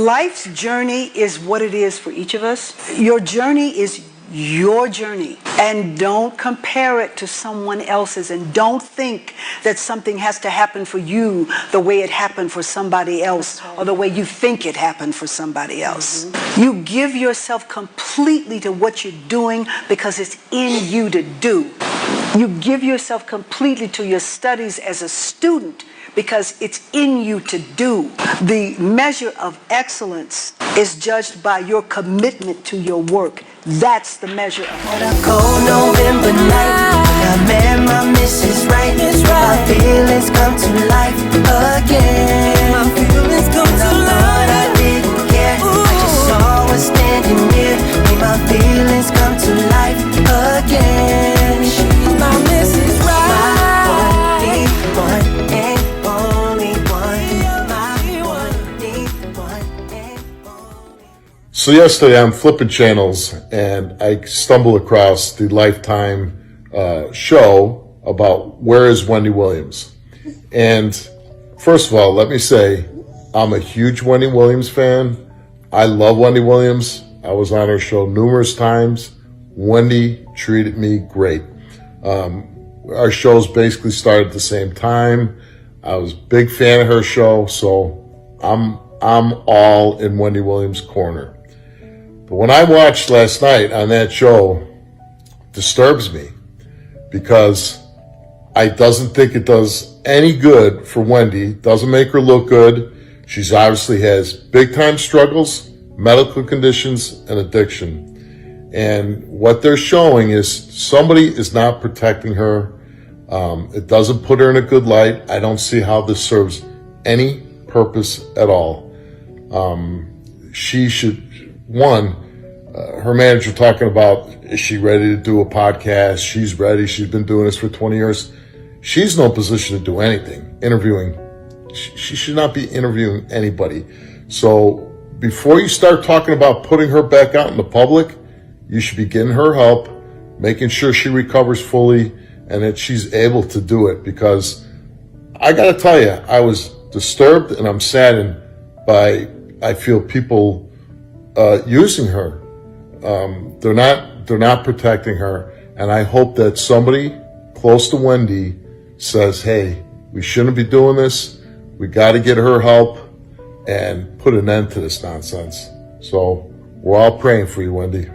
Life's journey is what it is for each of us. Your journey is your journey, and don't compare it to someone else's, and don't think that something has to happen for you the way it happened for somebody else, or the way you think it happened for somebody else. You give yourself completely to what you're doing because it's in you to do. You give yourself completely to your studies as a student because it's in you to do. The measure of excellence is judged by your commitment to your work. That's the measure of excellence. A cold November night, I met my missus right. My feelings come to life again. My feelings come to life. I didn't care. I just saw her standing near. Made my feelings come to life again. She's my missus right. My one and only one. My one and only. So yesterday I'm flipping channels and I stumble across the Lifetime show about Where is Wendy Williams? And first of all, let me say, I'm a huge Wendy Williams fan. I love Wendy Williams. I was on her show numerous times. Wendy treated me great. Our shows basically started at the same time. I was a big fan of her show, so I'm all in Wendy Williams' corner. But when I watched last night on that show, it disturbs me because I doesn't think it does any good for Wendy. Doesn't make her look good. She's obviously has big time struggles, medical conditions, and addiction. And what they're showing is somebody is not protecting her. It doesn't put her in a good light. I don't see how this serves any purpose at all. She should, her manager talking about, is she ready to do a podcast? She's ready. She's been doing this for 20 years. She's no position to do anything. Interviewing. She should not be interviewing anybody. So before you start talking about putting her back out in the public, you should be getting her help, making sure she recovers fully and that she's able to do it. Because I got to tell you, I was disturbed and I'm saddened by, I feel people using her. They're not protecting her, and I hope that somebody close to Wendy says, hey, we shouldn't be doing this. We got to get her help and put an end to this nonsense. So we're all praying for you, Wendy.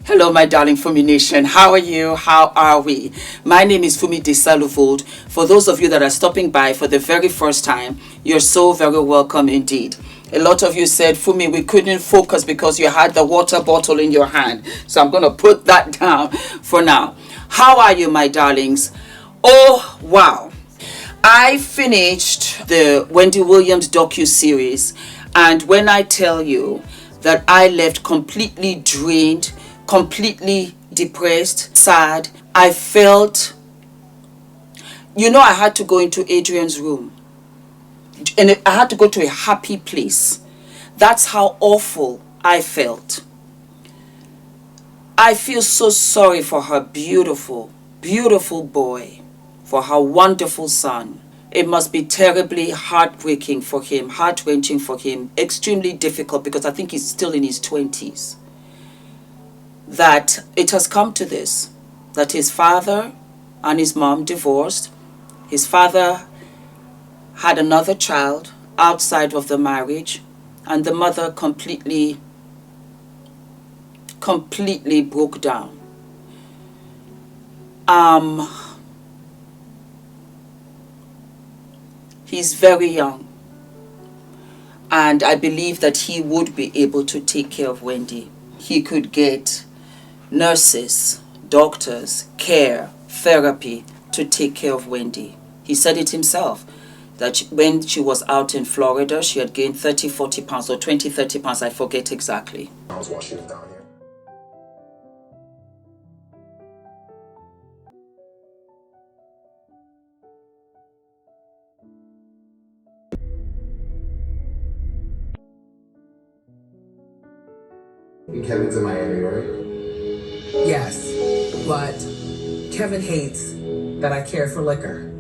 Hello, my darling Fumi Nation. How are you? How are we? My name is Fumidesaluvold. For those of you that are stopping by for the very first time, you're so very welcome indeed. A lot of you said, Fumi, we couldn't focus because you had the water bottle in your hand. So I'm going to put that down for now. How are you, my darlings? Oh, wow. I finished the Wendy Williams docu-series. And when I tell you that I left completely drained, completely depressed, sad, I felt, I had to go into Adrian's room. And I had to go to a happy place. That's how awful I felt. I feel so sorry for her beautiful, beautiful boy, for her wonderful son. It must be terribly heartbreaking for him, heart-wrenching for him, extremely difficult because I think he's still in his 20s. That it has come to this, that his father and his mom divorced. His father had another child outside of the marriage, and the mother completely broke down. He's very young, and I believe that he would be able to take care of Wendy. He could get nurses, doctors, care, therapy to take care of Wendy. He said it himself, that when she was out in Florida, she had gained 30, 40 pounds, or 20, 30 pounds, I forget exactly. I was watching it down here. And Kevin's in Miami, right? Yes, but Kevin hates that I care for liquor.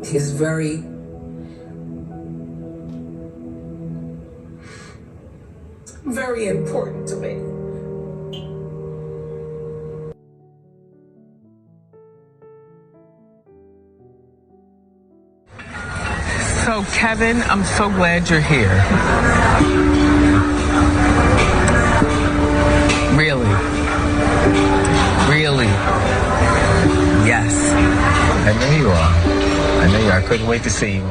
He's very very important to me. So, Kevin, I'm so glad you're here. Really? Really? Yes. I know you are. I know you are. I couldn't wait to see you.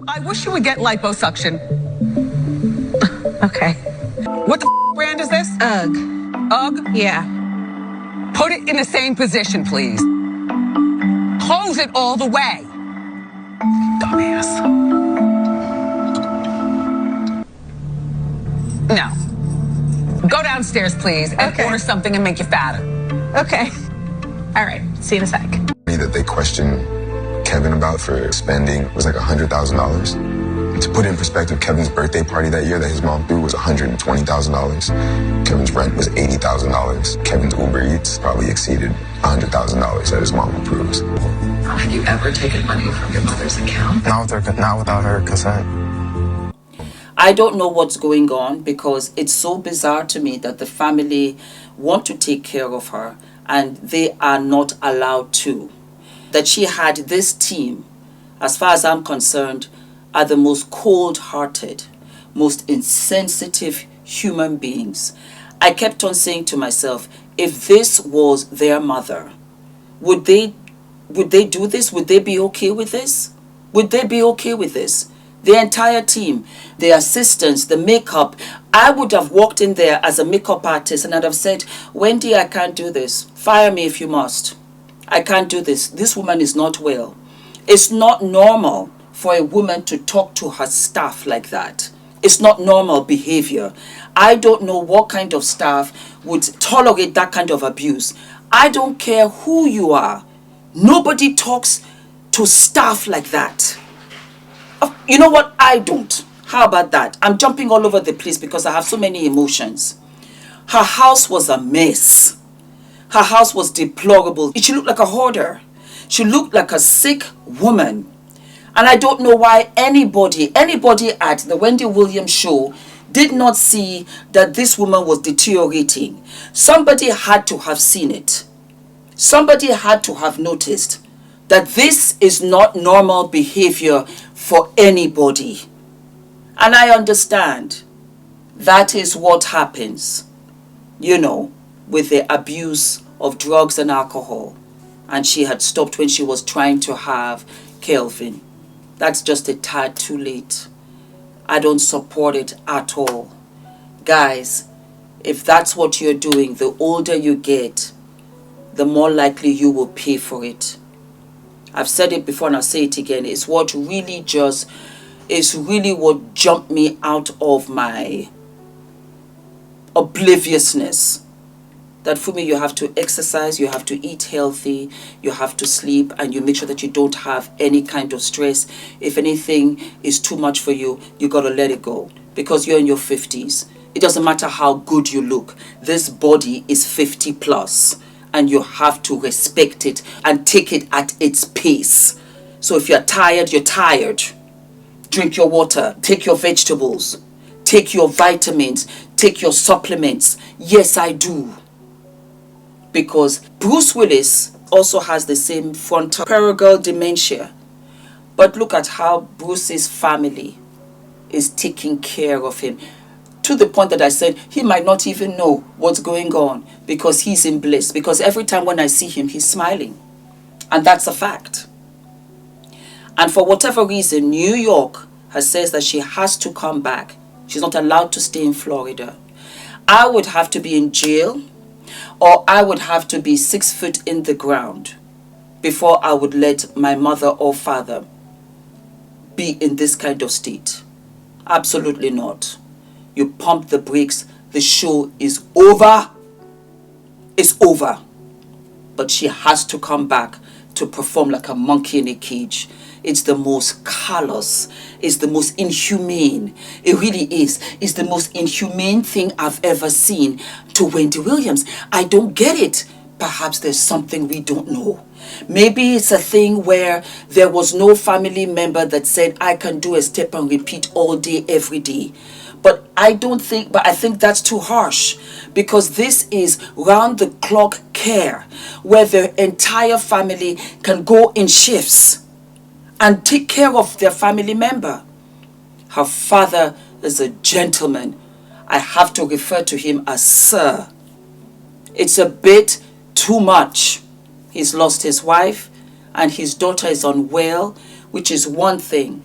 I wish you would get liposuction. Okay. What the brand is this? Ugh. UGG? Yeah. Put it in the same position, please. Close it all the way. Dumbass. No. Go downstairs, please, and Okay. order something and make you fatter. Okay. All right. See you in a sec. That they questioned Kevin about for spending was like $100,000. To put it in perspective, Kevin's birthday party that year that his mom threw was $120,000. Kevin's rent was $80,000. Kevin's Uber Eats probably exceeded $100,000 that his mom approves. Have you ever taken money from your mother's account? Not without her consent. I don't know what's going on because it's so bizarre to me that the family want to take care of her and they are not allowed to. That she had this team, as far as I'm concerned, are the most cold-hearted, most insensitive human beings. I kept on saying to myself, if this was their mother, would they do this? Would they be okay with this? Would they be okay with this? The entire team, the assistants, the makeup. I would have walked in there as a makeup artist and I'd have said, Wendy, I can't do this. Fire me if you must. I can't do this. This woman is not well. It's not normal for a woman to talk to her staff like that. It's not normal behavior. I don't know what kind of staff would tolerate that kind of abuse. I don't care who you are. Nobody talks to staff like that. You know what? I don't. How about that? I'm jumping all over the place because I have so many emotions. Her house was a mess. Her house was deplorable. She looked like a hoarder. She looked like a sick woman. And I don't know why anybody at the Wendy Williams show did not see that this woman was deteriorating. Somebody had to have seen it. Somebody had to have noticed that this is not normal behavior for anybody. And I understand that is what happens, with the abuse of drugs and alcohol. And she had stopped when she was trying to have Kelvin. That's just a tad too late. I don't support it at all. Guys, if that's what you're doing, the older you get, the more likely you will pay for it. I've said it before and I'll say it again. It's really what jumped me out of my obliviousness. That Fumi, you have to exercise, you have to eat healthy, you have to sleep, and you make sure that you don't have any kind of stress. If anything is too much for you, you got to let it go because you're in your 50s. It doesn't matter how good you look. This body is 50 plus and you have to respect it and take it at its pace. So if you're tired, you're tired. Drink your water, take your vegetables, take your vitamins, take your supplements. Yes, I do. Because Bruce Willis also has the same frontoparietal dementia. But look at how Bruce's family is taking care of him. To the point that I said he might not even know what's going on because he's in bliss. Because every time when I see him, he's smiling. And that's a fact. And for whatever reason, New York has said that she has to come back. She's not allowed to stay in Florida. I would have to be in jail, or I would have to be 6 foot in the ground before I would let my mother or father be in this kind of state. Absolutely not. You pump the brakes. The show is over. It's over. But she has to come back to perform like a monkey in a cage. It's the most callous. It's the most inhumane. It really is. It's the most inhumane thing I've ever seen to Wendy Williams. I don't get it. perhaps there's something we don't know. Maybe it's a thing where there was no family member that said, I can do a step and repeat all day, every day. But I think that's too harsh, because this is round the clock care where the entire family can go in shifts and take care of their family member. Her father is a gentleman. I have to refer to him as sir. It's a bit too much. He's lost his wife and his daughter is unwell, which is one thing,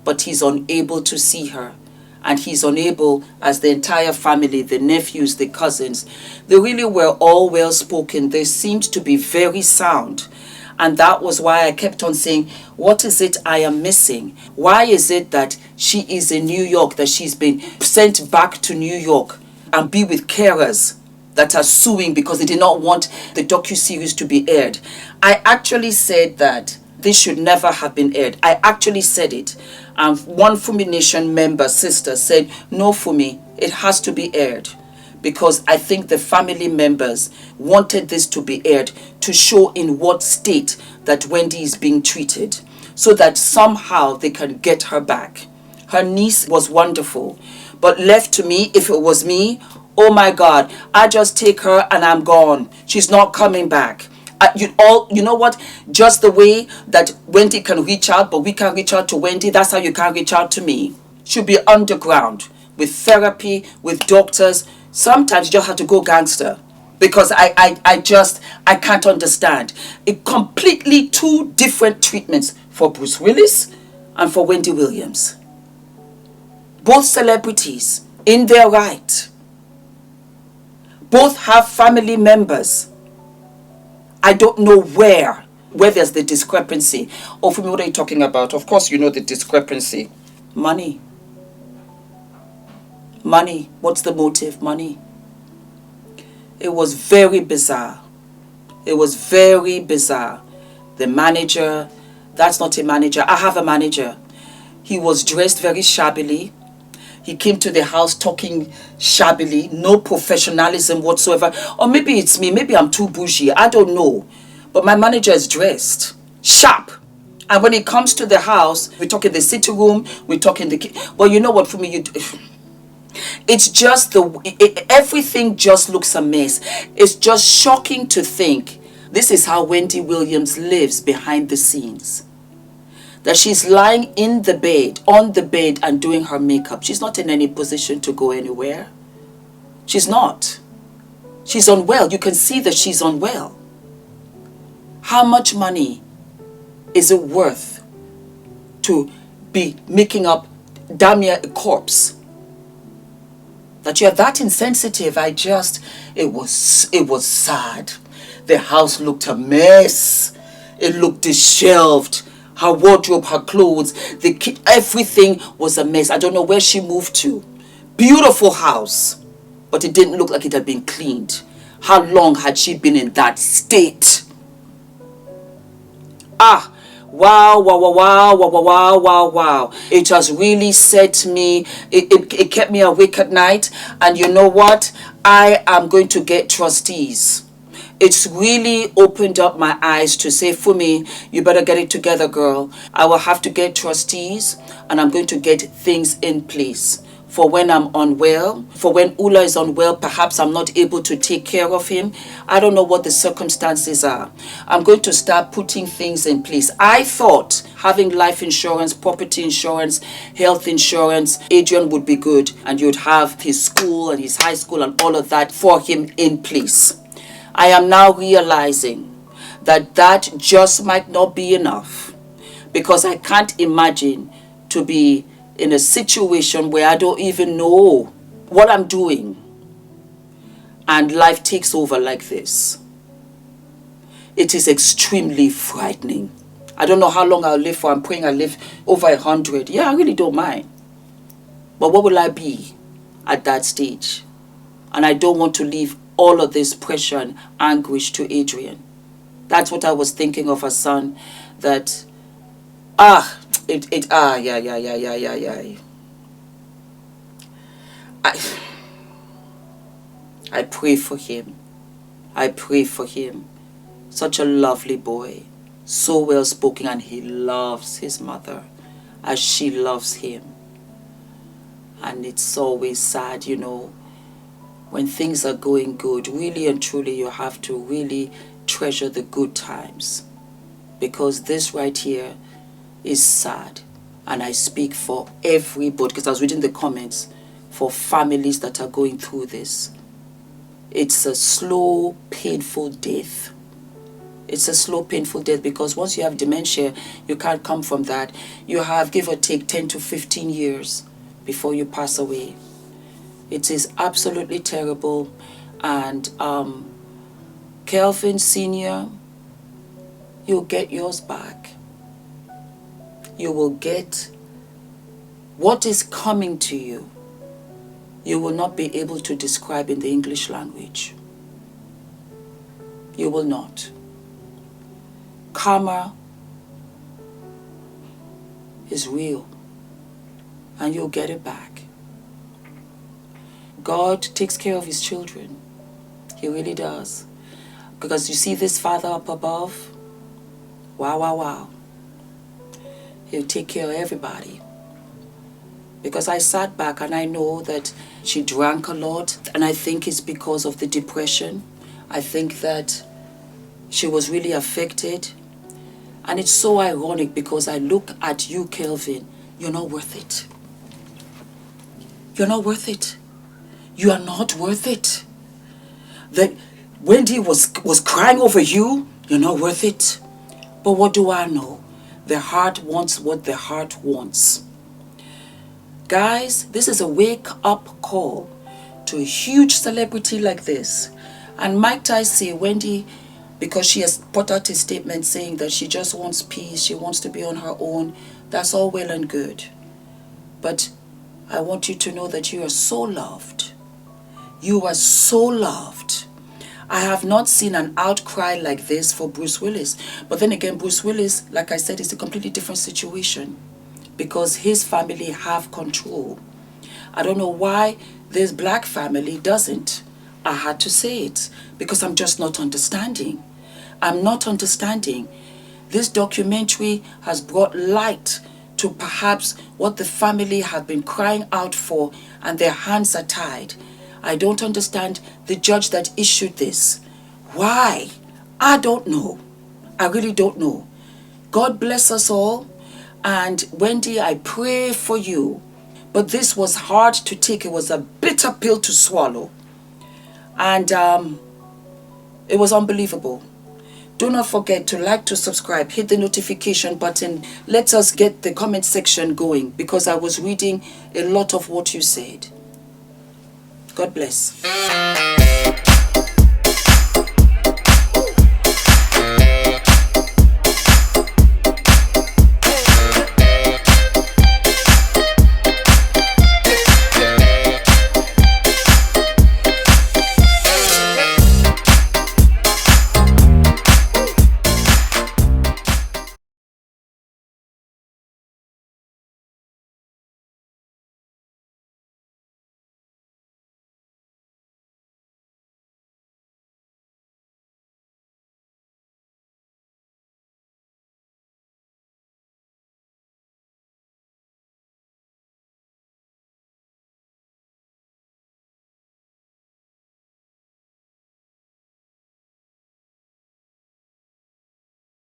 but he's unable to see her. And he's unable, as the entire family, the nephews, the cousins, they really were all well spoken. They seemed to be very sound. And that was why I kept on saying, what is it I am missing? Why is it that she is in New York, that she's been sent back to New York and be with carers that are suing because they did not want the docuseries to be aired? I actually said that this should never have been aired. I actually said it. And one Fumi Nation member, sister, said, no, Fumi, it has to be aired. Because I think the family members wanted this to be aired to show in what state that Wendy is being treated, so that somehow they can get her back. Her niece was wonderful, but left to me, if it was me, oh my God, I just take her and I'm gone. She's not coming back. You know what? Just the way that Wendy can reach out, but we can't reach out to Wendy, that's how you can't reach out to me. She'll be underground with therapy, with doctors. Sometimes you just have to go gangster, because I can't understand. It completely two different treatments for Bruce Willis and for Wendy Williams. Both celebrities in their right. Both have family members. I don't know where there's the discrepancy. Oh, Fumi, what are you talking about? Of course you know the discrepancy. Money. Money. What's the motive? Money. It was very bizarre. It was very bizarre. The manager, that's not a manager. I have a manager. He was dressed very shabbily. He came to the house talking shabbily, no professionalism whatsoever. Or maybe it's me, maybe I'm too bougie, I don't know. But my manager is dressed sharp. And when he comes to the house, we talk in the sitting room, we talk in the... Well, you know what, for me, it's just everything just looks a mess. It's just shocking to think this is how Wendy Williams lives behind the scenes. That she's lying in the bed, on the bed, and doing her makeup. She's not in any position to go anywhere. She's not. She's unwell. You can see that she's unwell. How much money is it worth to be making up damn near a corpse? That you're that insensitive, it was sad. The house looked a mess. It looked disheveled. Her wardrobe, her clothes, everything was a mess. I don't know where she moved to. Beautiful house, but it didn't look like it had been cleaned. How long had she been in that state? Ah, wow, wow, wow, wow, wow, wow, wow, wow. It has really set me, it kept me awake at night. And you know what? I am going to get trustees. It's really opened up my eyes to say, Fumi, you better get it together, girl. I will have to get trustees, and I'm going to get things in place for when I'm unwell, for when Ula is unwell, perhaps I'm not able to take care of him. I don't know what the circumstances are. I'm going to start putting things in place. I thought having life insurance, property insurance, health insurance, Adrian would be good, and you'd have his school and his high school and all of that for him in place. I am now realizing that that just might not be enough, because I can't imagine to be in a situation where I don't even know what I'm doing and life takes over like this. It is extremely frightening. I don't know how long I'll live for. I'm praying I live over 100. Yeah, I really don't mind. But what will I be at that stage? And I don't want to leave all of this pressure and anguish to Adrian. That's what I was thinking of her son. That, I pray for him. I pray for him. Such a lovely boy, so well spoken, and he loves his mother as she loves him. And it's always sad, you know, when things are going good, really and truly you have to really treasure the good times, because this right here is sad. And I speak for everybody, because I was reading the comments, for families that are going through this. It's a slow, painful death. It's a slow, painful death, because once you have dementia, you can't come from that. You have, give or take, 10 to 15 years before you pass away. It is absolutely terrible. And Kelvin Sr., you'll get yours back. You will get what is coming to you. You will not be able to describe in the English language. You will not. Karma is real, and you'll get it back. God takes care of his children. He really does. Because you see this Father up above? Wow, wow, wow. He'll take care of everybody. Because I sat back and I know that she drank a lot, and I think it's because of the depression. I think that she was really affected. And it's so ironic, because I look at you, Kelvin. You're not worth it. You're not worth it. You are not worth it. That Wendy was crying over you. You're not worth it. But what do I know? The heart wants what the heart wants. Guys, this is a wake-up call to a huge celebrity like this. And Mike Tyson say, Wendy, because she has put out a statement saying that she just wants peace, she wants to be on her own, that's all well and good. But I want you to know that you are so loved. You are so loved. I have not seen an outcry like this for Bruce Willis. But then again, Bruce Willis, like I said, is a completely different situation, because his family have control. I don't know why this black family doesn't. I had to say it, because I'm just not understanding. I'm not understanding. This documentary has brought light to perhaps what the family have been crying out for, and their hands are tied. I don't understand the judge that issued this. Why? I don't know. I really don't know. God bless us all. And Wendy, I pray for you. But this was hard to take. It was a bitter pill to swallow. And it was unbelievable. Do not forget to like, to subscribe, hit the notification button. Let us get the comment section going, because I was reading a lot of what you said. God bless.